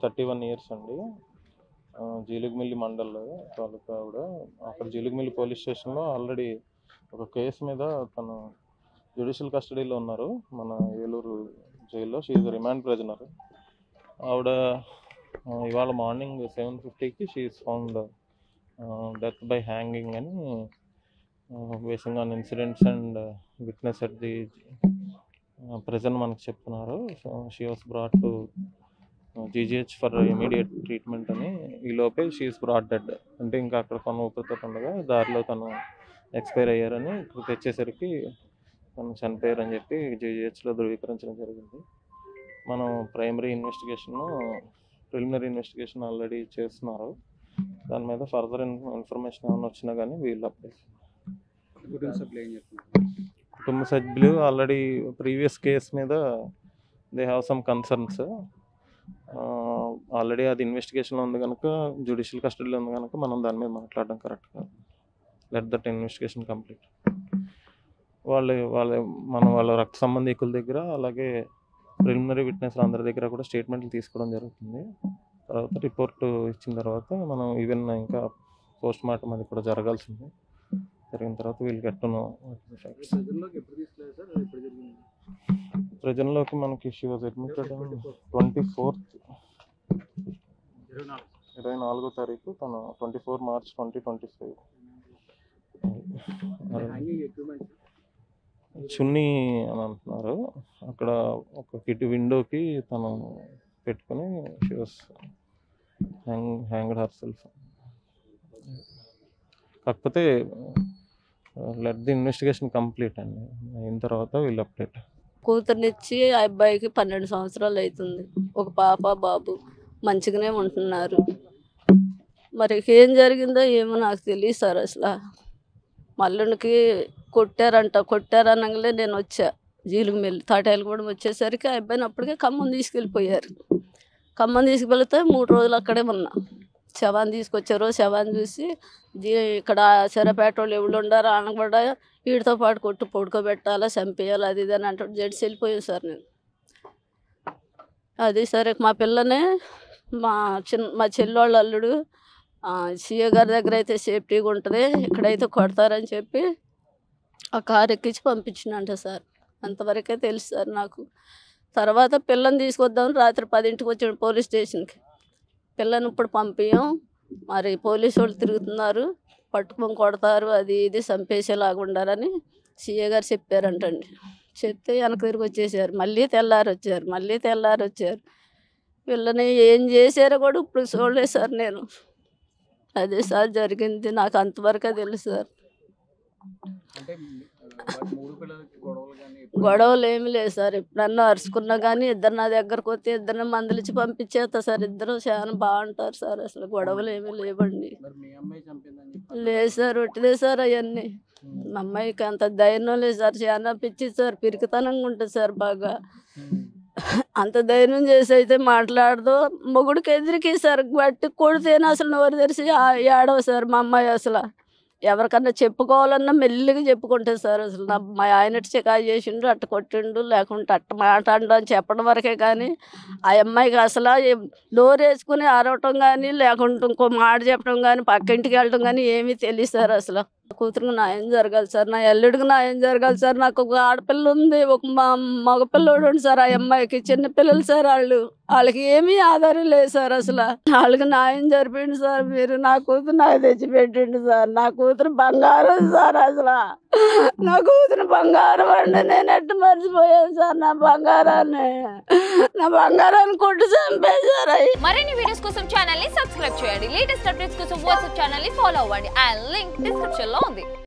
31 years అండి. జీలుగుమిల్లి మండల్ తాలూకా ఆవిడ. అక్కడ జీలుగుమిల్లి పోలీస్ స్టేషన్లో ఆల్రెడీ ఒక కేసు మీద తను జ్యుడిషియల్ కస్టడీలో ఉన్నారు మన ఏలూరు జైల్లో. She is remand prisoner. ఆవిడ ఇవాళ మార్నింగ్ 7:50కి she is found death by hanging అని basing on incidents and witness at the present మనకు చెప్తున్నారు. So she was brought to GGH for immediate treatment అని. ఈ లోపే షీ ఈస్ బ్రాట్ డెడ్. అంటే ఇంకా అక్కడ కొన్న ఊపిరితో ఉండగా దారిలో తను ఎక్స్పైర్ అయ్యారని ఇక్కడ తెచ్చేసరికి తను చనిపోయారని చెప్పి జీజీహెచ్లో ధృవీకరించడం జరిగింది. మనం ప్రైమరీ ప్రిలిమినరీ ఇన్వెస్టిగేషన్ ఆల్రెడీ చేస్తున్నారు. దాని మీద ఫర్దర్ ఇన్ఫర్మేషన్ ఏమైనా వచ్చినా కానీ వీళ్ళు అప్డేట్. కుటుంబ సభ్యులు ఆల్రెడీ ప్రీవియస్ కేసు మీద they have some concerns. Already అది ఇన్వెస్టిగేషన్లో ఉంది కనుక, జ్యుడిషియల్ కస్టడీలో ఉంది కనుక మనం దాని మీద మాట్లాడడం కరెక్ట్ కాదు. Let that investigation complete. వాళ్ళ రక్త సంబంధికుల దగ్గర అలాగే ప్రిలిమినరీ విట్నెస్లు అందరి దగ్గర కూడా స్టేట్మెంట్లు తీసుకోవడం జరుగుతుంది. తర్వాత రిపోర్ట్ ఇచ్చిన తర్వాత మనం ఈవెన్ ఇంకా పోస్ట్ మార్టం అది కూడా జరగాల్సింది. జరిగిన తర్వాత వీళ్ళు గెట్టును ప్రజల్లోకి మనకి షీ వాజ్ అడ్మిటెడ్ 24వ తారీఖు. తను 24 మార్చ్ 2025 చున్నీ అని అంటున్నారు. అక్కడ ఒక కిటి విండోకి తను పెట్టుకుని she was hanged her self. కాకపోతే లెట్ ది ఇన్వెస్టిగేషన్ కంప్లీట్ అండి. అయిన తర్వాత వీళ్ళు అప్డేట్. కూతురునిచ్చి ఆ అబ్బాయికి 12 సంవత్సరాలు అవుతుంది. ఒక పాప బాబు మంచిగానే ఉంటున్నారు. మరి ఏం జరిగిందో ఏమో నాకు తెలియదు సార్. అసలు మల్లునికి కొట్టారనగానే నేను వచ్చా. జీలుగుమిల్లి తాటాయలు కూడా వచ్చేసరికి ఆ అబ్బాయిని అప్పటికే ఖమ్మం తీసుకెళ్ళిపోయారు. ఖమ్మం తీసుకెళ్తే 3 రోజులు అక్కడే ఉన్నా. శవాన్ని తీసుకొచ్చారు. శవాన్ని చూసి ఇక్కడ చెరపేట వాళ్ళు ఎవరు ఉండారో ఆయన కూడా వీడితో పాటు పడుకోబెట్టాలా, చంపేయాలి, అది ఇది అని అంటే జడ్సి వెళ్ళిపోయాను సార్ నేను. అది సరే మా పిల్లనే మా చెల్లోళ్ళ అల్లుడు సీఏ గారి దగ్గర అయితే సేఫ్టీగా ఉంటుంది, ఇక్కడైతే కొడతారని చెప్పి ఆ కారు ఎక్కించి పంపించినంట సార్. అంతవరకే తెలుసు సార్ నాకు. తర్వాత పిల్లని తీసుకొద్దామని రాత్రి 10ంటికి వచ్చాడు పోలీస్ స్టేషన్కి. పిల్లని ఇప్పుడు పంపించాం. మరి పోలీసు వాళ్ళు తిరుగుతున్నారు, పట్టుకొని కొడతారు, అది ఇది చంపేసేలాగా ఉండాలని సీఏ గారు చెప్పారంటండి. చెప్తే వెనక తిరిగి వచ్చేసారు. మళ్ళీ తెల్లారి వచ్చారు. పిల్లని ఏం చేశారో కూడా ఇప్పుడు చూడలేదు సార్ నేను. అదే సార్ జరిగింది. నాకు అంతవరకే తెలుసు సార్. గొడవలు ఏమి లేదు సార్. ఎప్పుడన్నా అరుచుకున్నా కానీ ఇద్దరు నా దగ్గరకు వస్తే ఇద్దరిని మందలిచ్చి పంపించేస్తా సార్. ఇద్దరు చాలా బాగుంటారు సార్. అసలు గొడవలు ఏమీ లేవండి. లేదు సార్, ఒట్టిదే సార్ అవన్నీ. మా అమ్మాయికి అంత ధైర్యం లేదు సార్. చాలా పిచ్చి సార్, పిరికితనంగా ఉంటుంది సార్ బాగా. అంత ధైర్యం చేసి అయితే మాట్లాడదు. మొగుడికి ఎదిరికి సార్ బట్టి కొడితేనే అసలు నోరు తెరిచి ఏడవ సార్ మా అమ్మాయి. అసలు ఎవరికన్నా చెప్పుకోవాలన్నా మెల్లిగా చెప్పుకుంటుంది సార్. అసలు మా ఆయన చికాకు చేసిండు, అట్ట కొట్టిండు, లేకుంటే అట్ట మాట్లాడు అని చెప్పడం వరకే కానీ ఆ అమ్మాయికి అసలు నోరు వేసుకుని అరవటం కానీ లేకుంటే ఇంకో మాట చెప్పడం కానీ పక్కింటికి వెళ్ళడం కానీ ఏమీ తెలియదు సార్. అసలు కూతురికి న్యాయం జరగాలి సార్, నా అల్లుడికి న్యాయం జరగాలి సార్. నాకు ఒక ఆడపిల్ల ఉంది, ఒక మగపిల్లడు ఉంది సార్. ఆ అమ్మాయికి చిన్నపిల్లలు సార్. వాళ్ళకి ఏమీ ఆధారం లేదు సార్. అసలు వాళ్ళకి న్యాయం జరిపిండు సార్ మీరు. నా కూతురు నాకు తెచ్చిపెట్టిండు సార్. నా కూతురు బంగారం సార్. అసలు నా కూతురు బంగారం అండి. నేను ఎట్టు మర్చిపోయాను సార్ నా బంగారాన్ని కొట్టు చంపేశారు. మరిన్ని వీడియోస్ కోసం ఛానల్ ని సబ్స్క్రైబ్ చేయండి. లేటెస్ట్ అప్డేట్స్ కోసం వాట్సాప్ ఛానల్ ని ఫాలో అవ్వండి. ఆ లింక్ డిస్క్రిప్షన్ లో ఉంది.